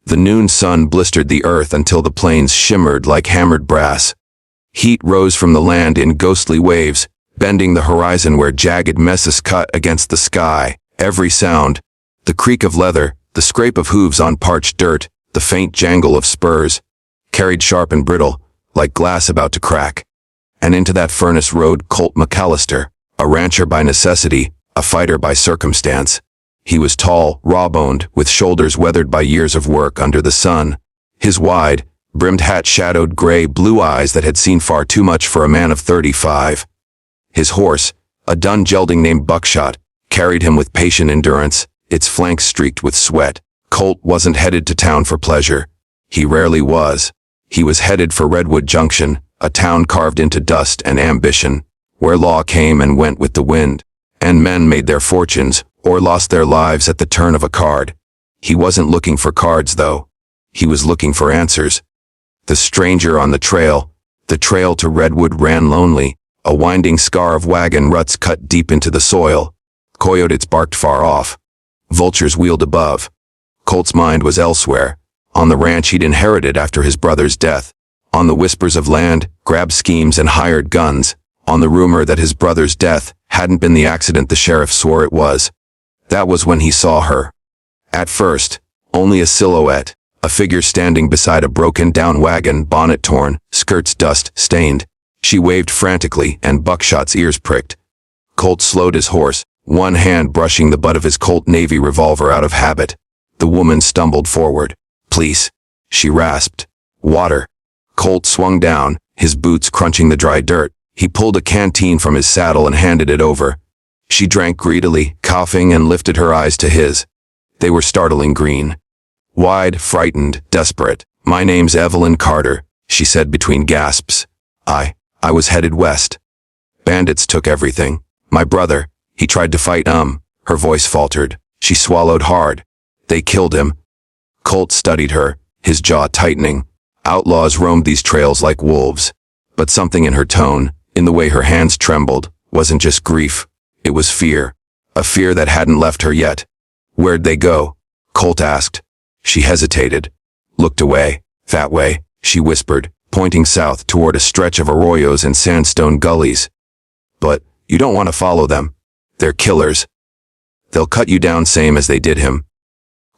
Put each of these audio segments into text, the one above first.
The noon sun blistered the earth until the plains shimmered like hammered brass. Heat rose from the land in ghostly waves, bending the horizon where jagged messes cut against the sky. Every sound, the creak of leather, the scrape of hooves on parched dirt, the faint jangle of spurs, carried sharp and brittle, like glass about to crack. And into that furnace rode Colt McAllister, a rancher by necessity, a fighter by circumstance. He was tall, raw-boned, with shoulders weathered by years of work under the sun. His wide, brimmed hat shadowed gray-blue eyes that had seen far too much for a man of 35. His horse, a dun gelding named Buckshot, carried him with patient endurance, its flanks streaked with sweat. Colt wasn't headed to town for pleasure. He rarely was. He was headed for Redwood Junction, a town carved into dust and ambition, where law came and went with the wind, and men made their fortunes or lost their lives at the turn of a card. He wasn't looking for cards, though. He was looking for answers. The stranger on the trail to Redwood ran lonely, a winding scar of wagon ruts cut deep into the soil. Coyotes barked far off. Vultures wheeled above. Colt's mind was elsewhere, on the ranch he'd inherited after his brother's death, on the whispers of land, grab schemes and hired guns, on the rumor that his brother's death hadn't been the accident the sheriff swore it was. That was when he saw her. At first, only a silhouette, a figure standing beside a broken-down wagon, bonnet torn, skirts dust-stained. She waved frantically, and Buckshot's ears pricked. Colt slowed his horse, one hand brushing the butt of his Colt Navy revolver out of habit. The woman stumbled forward. "Please," she rasped. "Water." Colt swung down, his boots crunching the dry dirt. He pulled a canteen from his saddle and handed it over. She drank greedily, coughing, and lifted her eyes to his. They were startling green. Wide, frightened, desperate. "My name's Evelyn Carter," she said between gasps. I was headed west. Bandits took everything. My brother, he tried to fight, her voice faltered. She swallowed hard. They killed him." Colt studied her, his jaw tightening. Outlaws roamed these trails like wolves. But something in her tone, in the way her hands trembled, wasn't just grief. It was fear. A fear that hadn't left her yet. "Where'd they go?" Colt asked. She hesitated. Looked away. "That way," she whispered, pointing south toward a stretch of arroyos and sandstone gullies. "But you don't want to follow them. They're killers. They'll cut you down same as they did him."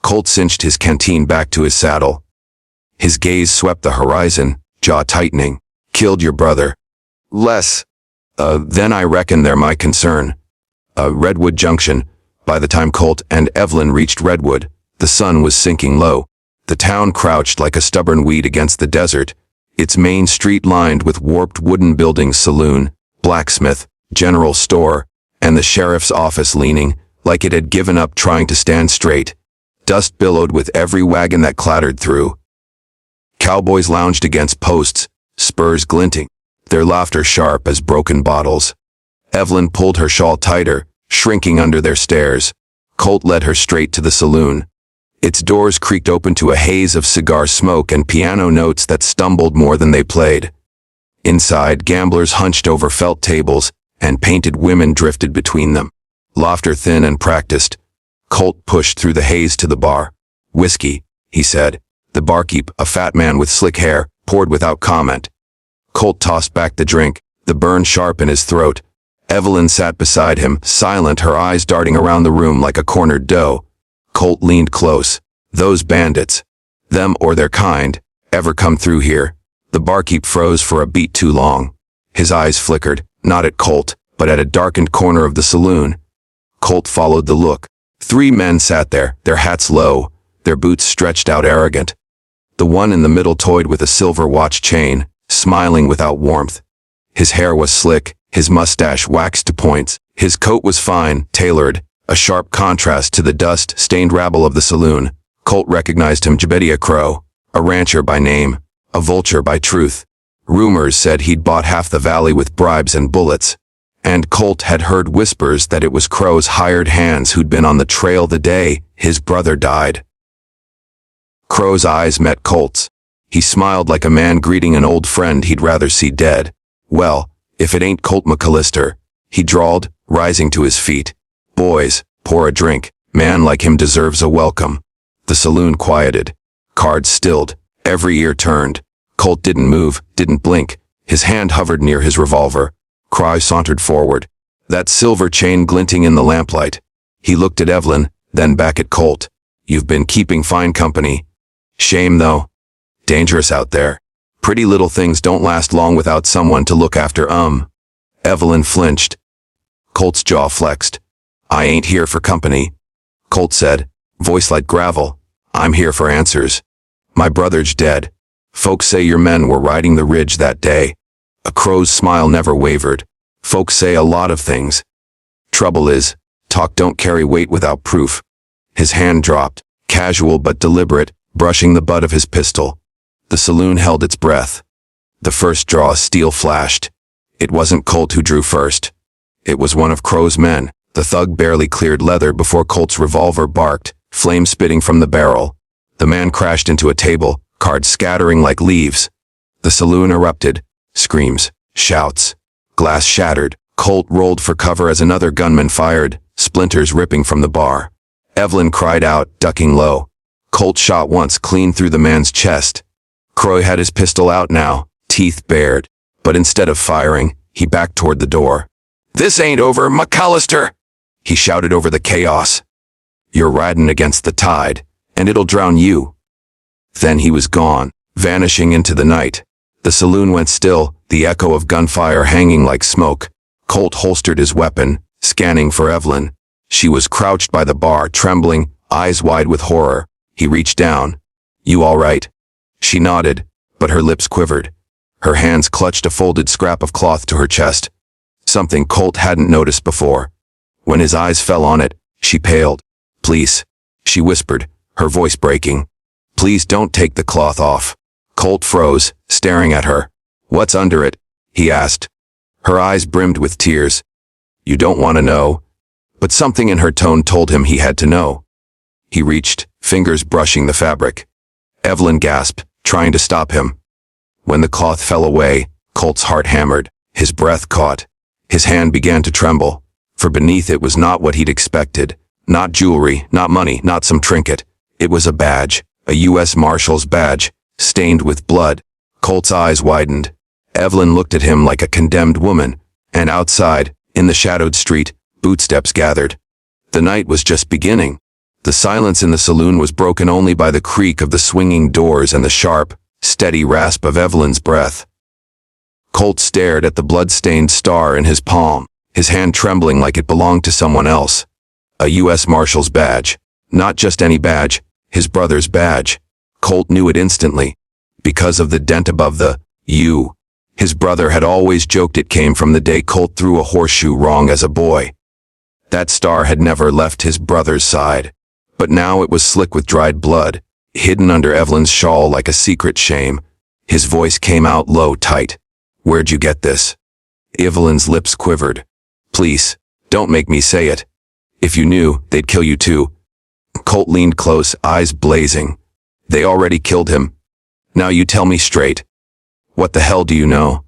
Colt cinched his canteen back to his saddle. His gaze swept the horizon, jaw tightening. "Killed your brother." "Less. Then I reckon they're my concern." Redwood Junction. By the time Colt and Evelyn reached Redwood, the sun was sinking low. The town crouched like a stubborn weed against the desert, its main street lined with warped wooden buildings, saloon, blacksmith, general store, and the sheriff's office leaning, like it had given up trying to stand straight. Dust billowed with every wagon that clattered through. Cowboys lounged against posts, spurs glinting, their laughter sharp as broken bottles. Evelyn pulled her shawl tighter, shrinking under their stares. Colt led her straight to the saloon. Its doors creaked open to a haze of cigar smoke and piano notes that stumbled more than they played. Inside, gamblers hunched over felt tables, and painted women drifted between them. Laughter thin and practiced. Colt pushed through the haze to the bar. "Whiskey," he said. The barkeep, a fat man with slick hair, poured without comment. Colt tossed back the drink, the burn sharp in his throat. Evelyn sat beside him, silent, her eyes darting around the room like a cornered doe. Colt leaned close. "Those bandits, them or their kind, ever come through here?" The barkeep froze for a beat too long. His eyes flickered, not at Colt, but at a darkened corner of the saloon. Colt followed the look. 3 men sat there, their hats low, their boots stretched out arrogant. The one in the middle toyed with a silver watch chain, smiling without warmth. His hair was slick, his mustache waxed to points. His coat was fine, tailored, a sharp contrast to the dust-stained rabble of the saloon. Colt recognized him, Jebediah Crowe, a rancher by name, a vulture by truth. Rumors said he'd bought half the valley with bribes and bullets. And Colt had heard whispers that it was Crowe's hired hands who'd been on the trail the day his brother died. Crowe's eyes met Colt's. He smiled like a man greeting an old friend he'd rather see dead. "Well, if it ain't Colt McAllister," he drawled, rising to his feet. "Boys, pour a drink. Man like him deserves a welcome." The saloon quieted. Cards stilled, every ear turned. Colt didn't move, didn't blink. His hand hovered near his revolver. Crowe sauntered forward, that silver chain glinting in the lamplight. He looked at Evelyn, then back at Colt. You've been keeping fine company. Shame, though. Dangerous out there. Pretty little things don't last long without someone to look after. Evelyn flinched. Colt's jaw flexed. I ain't here for company. Colt said, voice like gravel. I'm here for answers. My brother's dead. Folks say your men were riding the ridge that day. A Crowe's smile never wavered. Folks say a lot of things. Trouble is, talk don't carry weight without proof. His hand dropped, casual but deliberate, brushing the butt of his pistol. The saloon held its breath. The first draw of steel flashed. It wasn't Colt who drew first. It was one of Crowe's men. The thug barely cleared leather before Colt's revolver barked, flame spitting from the barrel. The man crashed into a table, cards scattering like leaves. The saloon erupted. Screams, shouts. Glass shattered. Colt rolled for cover as another gunman fired, splinters ripping from the bar. Evelyn cried out, ducking low. Colt shot once clean through the man's chest. Crowe had his pistol out now, teeth bared. But instead of firing, he backed toward the door. This ain't over, McAllister! He shouted over the chaos. You're riding against the tide, and it'll drown you. Then he was gone, vanishing into the night. The saloon went still, the echo of gunfire hanging like smoke. Colt holstered his weapon, scanning for Evelyn. She was crouched by the bar, trembling, eyes wide with horror. He reached down. You all right? She nodded, but her lips quivered. Her hands clutched a folded scrap of cloth to her chest. Something Colt hadn't noticed before. When his eyes fell on it, she paled. Please, she whispered, her voice breaking. Please don't take the cloth off. Colt froze, staring at her. What's under it? He asked. Her eyes brimmed with tears. You don't want to know. But something in her tone told him he had to know. He reached, fingers brushing the fabric. Evelyn gasped, trying to stop him. When the cloth fell away, Colt's heart hammered, his breath caught. His hand began to tremble, for beneath it was not what he'd expected. Not jewelry, not money, not some trinket. It was a badge, a U.S. Marshal's badge, stained with blood. Colt's eyes widened. Evelyn looked at him like a condemned woman, and outside, in the shadowed street, footsteps gathered. The night was just beginning. The silence in the saloon was broken only by the creak of the swinging doors and the sharp, steady rasp of Evelyn's breath. Colt stared at the blood-stained star in his palm, his hand trembling like it belonged to someone else. A U.S. Marshal's badge. Not just any badge, his brother's badge. Colt knew it instantly. Because of the dent above the U. His brother had always joked it came from the day Colt threw a horseshoe wrong as a boy. That star had never left his brother's side. But now it was slick with dried blood, hidden under Evelyn's shawl like a secret shame. His voice came out low, tight. Where'd you get this? Evelyn's lips quivered. Please, don't make me say it. If you knew, they'd kill you too. Colt leaned close, eyes blazing. They already killed him. Now you tell me straight. What the hell do you know?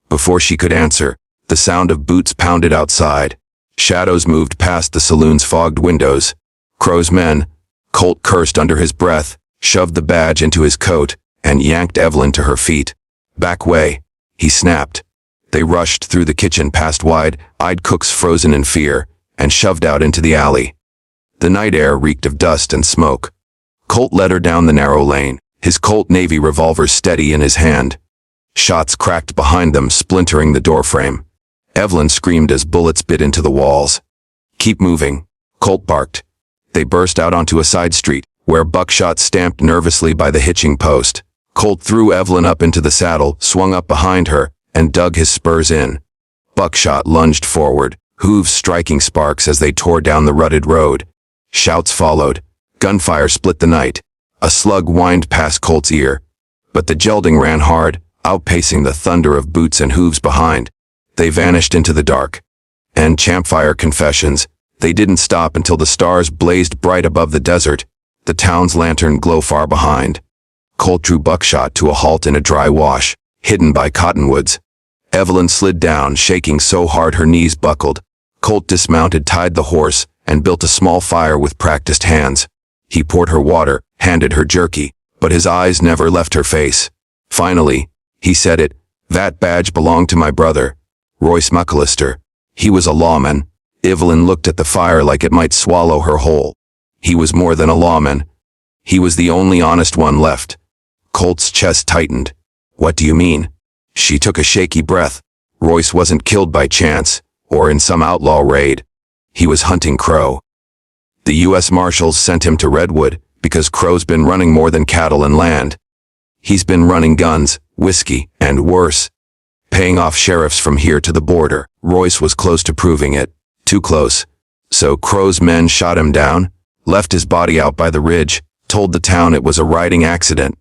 Before she could answer, the sound of boots pounded outside. Shadows moved past the saloon's fogged windows. Crowe's men. Colt cursed under his breath, shoved the badge into his coat, and yanked Evelyn to her feet. Back way, he snapped. They rushed through the kitchen past wide-eyed cooks frozen in fear, and shoved out into the alley. The night air reeked of dust and smoke. Colt led her down the narrow lane, his Colt Navy revolver steady in his hand. Shots cracked behind them, splintering the doorframe. Evelyn screamed as bullets bit into the walls. Keep moving, Colt barked. They burst out onto a side street, where buckshot stamped nervously by the hitching post. Colt threw Evelyn up into the saddle, swung up behind her, and dug his spurs in. Buckshot lunged forward, hooves striking sparks as they tore down the rutted road. Shouts followed. Gunfire split the night. A slug whined past Colt's ear. But the gelding ran hard, outpacing the thunder of boots and hooves behind. They vanished into the dark. And campfire confessions. They didn't stop until the stars blazed bright above the desert, the town's lantern glow far behind. Colt drew buckshot to a halt in a dry wash, hidden by cottonwoods. Evelyn slid down, shaking so hard her knees buckled. Colt dismounted, tied the horse, and built a small fire with practiced hands. He poured her water, handed her jerky, but his eyes never left her face. Finally, he said it. That badge belonged to my brother, Royce McAllister. He was a lawman. Evelyn looked at the fire like it might swallow her whole. He was more than a lawman. He was the only honest one left. Colt's chest tightened. What do you mean? She took a shaky breath. Royce wasn't killed by chance, or in some outlaw raid. He was hunting Crowe. The U.S. Marshals sent him to Redwood because Crowe's been running more than cattle and land. He's been running guns, whiskey, and worse. Paying off sheriffs from here to the border. Royce was close to proving it. Too close. So Crowe's men shot him down, left his body out by the ridge, told the town it was a riding accident.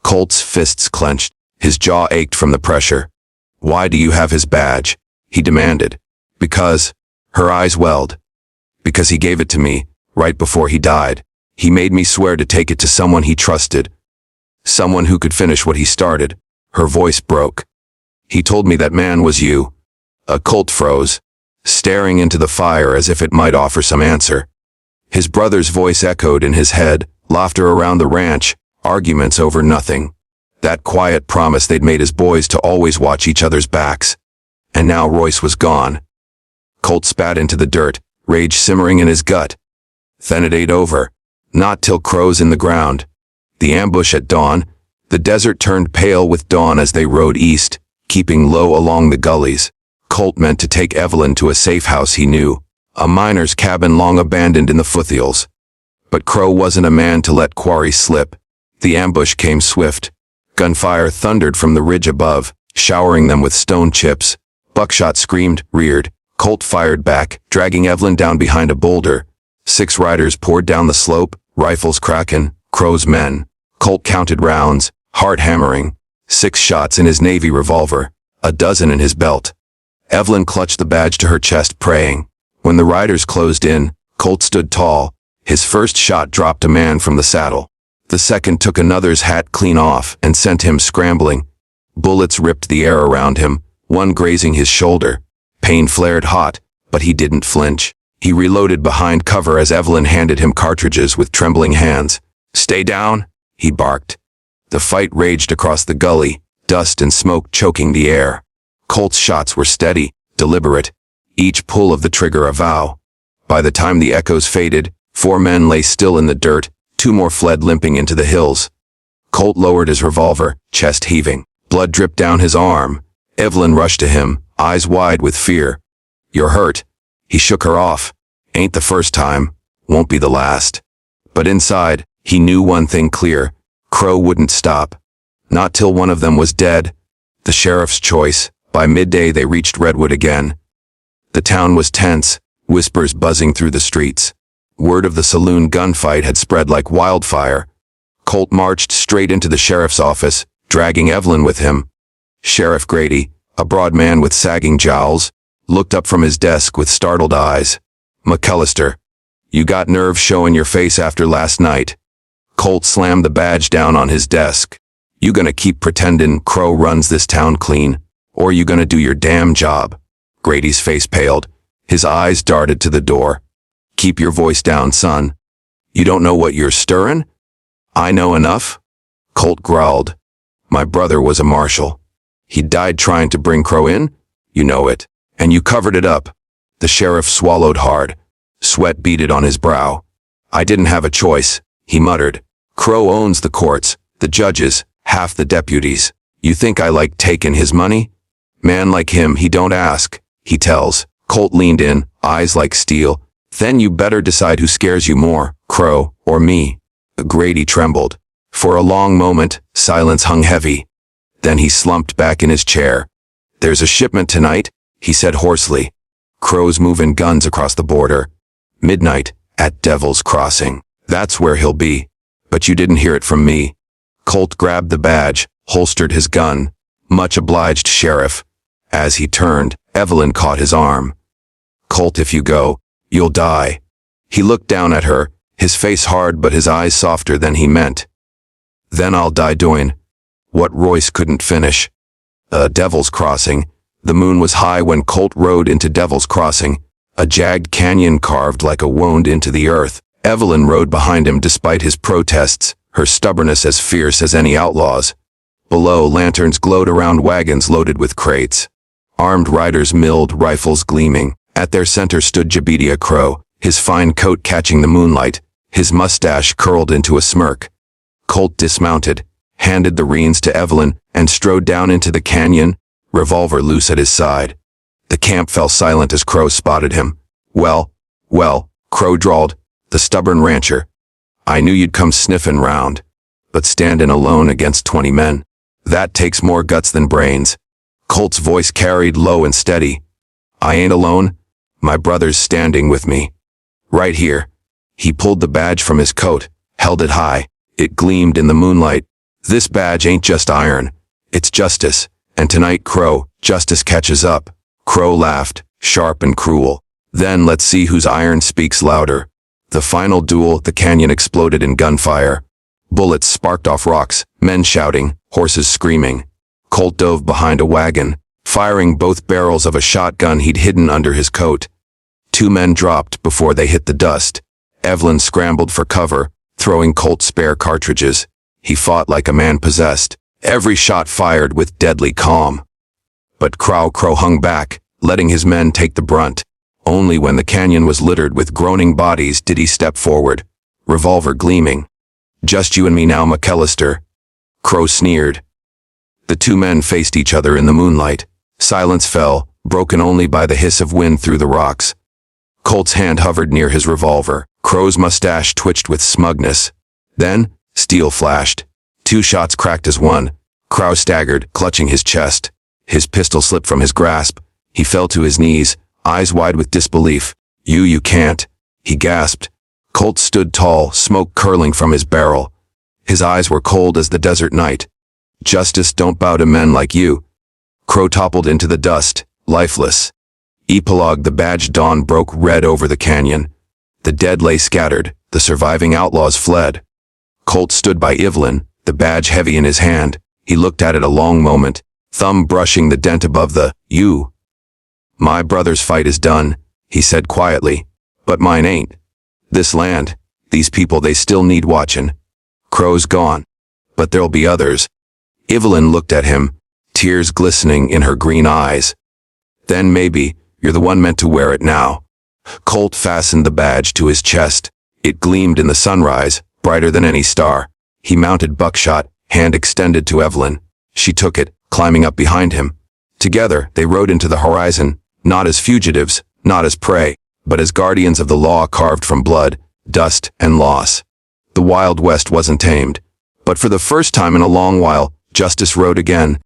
Colt's fists clenched. His jaw ached from the pressure. Why do you have his badge? He demanded. Because. Her eyes welled. Because he gave it to me, right before he died. He made me swear to take it to someone he trusted. Someone who could finish what he started. Her voice broke. He told me that man was you. Colt froze, staring into the fire as if it might offer some answer. His brother's voice echoed in his head, laughter around the ranch, arguments over nothing. That quiet promise they'd made as boys to always watch each other's backs. And now Royce was gone. Colt spat into the dirt, rage simmering in his gut. Then it ain't over. Not till Crowe's in the ground. The ambush at dawn. The desert turned pale with dawn as they rode east, keeping low along the gullies. Colt meant to take Evelyn to a safe house he knew, a miner's cabin long abandoned in the foothills. But Crowe wasn't a man to let quarry slip. The ambush came swift. Gunfire thundered from the ridge above, showering them with stone chips. Buckshot screamed, reared. Colt fired back, dragging Evelyn down behind a boulder. 6 riders poured down the slope, rifles cracking. Crowe's men. Colt counted rounds, heart hammering. 6 shots in his Navy revolver, a dozen in his belt. Evelyn clutched the badge to her chest, praying. When the riders closed in, Colt stood tall. His first shot dropped a man from the saddle. The second took another's hat clean off and sent him scrambling. Bullets ripped the air around him, one grazing his shoulder. Pain flared hot, but he didn't flinch. He reloaded behind cover as Evelyn handed him cartridges with trembling hands. Stay down, he barked. The fight raged across the gully, dust and smoke choking the air. Colt's shots were steady, deliberate, each pull of the trigger a vow. By the time the echoes faded, 4 men lay still in the dirt, 2 more fled limping into the hills. Colt lowered his revolver, chest heaving. Blood dripped down his arm. Evelyn rushed to him, eyes wide with fear. You're hurt. He shook her off. Ain't the first time, won't be the last. But inside, he knew one thing clear. Crowe wouldn't stop. Not till one of them was dead. The sheriff's choice. By midday they reached Redwood again. The town was tense, whispers buzzing through the streets. Word of the saloon gunfight had spread like wildfire. Colt marched straight into the sheriff's office, dragging Evelyn with him. Sheriff Grady, a broad man with sagging jowls, looked up from his desk with startled eyes. McAllister, you got nerve showing your face after last night. Colt slammed the badge down on his desk. You gonna keep pretending Crowe runs this town clean, or you gonna do your damn job? Grady's face paled. His eyes darted to the door. Keep your voice down, son. You don't know what you're stirring? I know enough. Colt growled. My brother was a marshal. He died trying to bring Crowe in? You know it. And you covered it up. The sheriff swallowed hard. Sweat beaded on his brow. I didn't have a choice, he muttered. Crowe owns the courts, the judges, half the deputies. You think I like taking his money? Man like him, he don't ask, he tells. Colt leaned in, eyes like steel. Then you better decide who scares you more, Crowe or me. Grady trembled. For a long moment, silence hung heavy. Then he slumped back in his chair. There's a shipment tonight, he said hoarsely. Crowe's moving guns across the border. Midnight, at Devil's Crossing. That's where he'll be. But you didn't hear it from me. Colt grabbed the badge, holstered his gun. Much obliged, Sheriff. As he turned, Evelyn caught his arm. Colt, if you go, you'll die. He looked down at her, his face hard but his eyes softer than he meant. Then I'll die doing what Royce couldn't finish. Devil's Crossing. The moon was high when Colt rode into Devil's Crossing, a jagged canyon carved like a wound into the earth. Evelyn rode behind him despite his protests, her stubbornness as fierce as any outlaw's. Below, lanterns glowed around wagons loaded with crates. Armed riders milled, rifles gleaming. At their center stood Jebediah Crowe, his fine coat catching the moonlight, his mustache curled into a smirk. Colt dismounted, handed the reins to Evelyn, and strode down into the canyon, revolver loose at his side. The camp fell silent as Crowe spotted him. Well, Crowe drawled, the stubborn rancher. I knew you'd come sniffing round. But standing alone against 20 men, that takes more guts than brains. Colt's voice carried low and steady. I ain't alone. My brother's standing with me. Right here. He pulled the badge from his coat, held it high. It gleamed in the moonlight. This badge ain't just iron. It's justice. And tonight, Crowe, justice catches up. Crowe laughed, sharp and cruel. Then let's see whose iron speaks louder. The final duel, the canyon exploded in gunfire. Bullets sparked off rocks, men shouting, horses screaming. Colt dove behind a wagon, firing both barrels of a shotgun he'd hidden under his coat. 2 men dropped before they hit the dust. Evelyn scrambled for cover, throwing Colt's spare cartridges. He fought like a man possessed, every shot fired with deadly calm. But Crowe hung back, letting his men take the brunt. Only when the canyon was littered with groaning bodies did he step forward, revolver gleaming. Just you and me now, McAllister. Crowe sneered. The 2 men faced each other in the moonlight. Silence fell, broken only by the hiss of wind through the rocks. Colt's hand hovered near his revolver. Crowe's mustache twitched with smugness. Then, steel flashed. 2 shots cracked as one. Crowe staggered, clutching his chest. His pistol slipped from his grasp. He fell to his knees, eyes wide with disbelief. You can't, he gasped. Colt stood tall, smoke curling from his barrel. His eyes were cold as the desert night. Justice don't bow to men like you. Crowe toppled into the dust, lifeless. Epilogue, the badged dawn broke red over the canyon. The dead lay scattered, the surviving outlaws fled. Colt stood by Evelyn, the badge heavy in his hand. He looked at it a long moment, thumb brushing the dent above the U. My brother's fight is done, he said quietly, but mine ain't. This land, these people, they still need watching. Crowe's gone, but there'll be others. Evelyn looked at him, tears glistening in her green eyes. Then maybe, you're the one meant to wear it now. Colt fastened the badge to his chest. It gleamed in the sunrise, brighter than any star. He mounted buckshot, hand extended to Evelyn. She took it, climbing up behind him. Together, they rode into the horizon, not as fugitives, not as prey, but as guardians of the law carved from blood, dust, and loss. The Wild West wasn't tamed. But for the first time in a long while, justice rode again,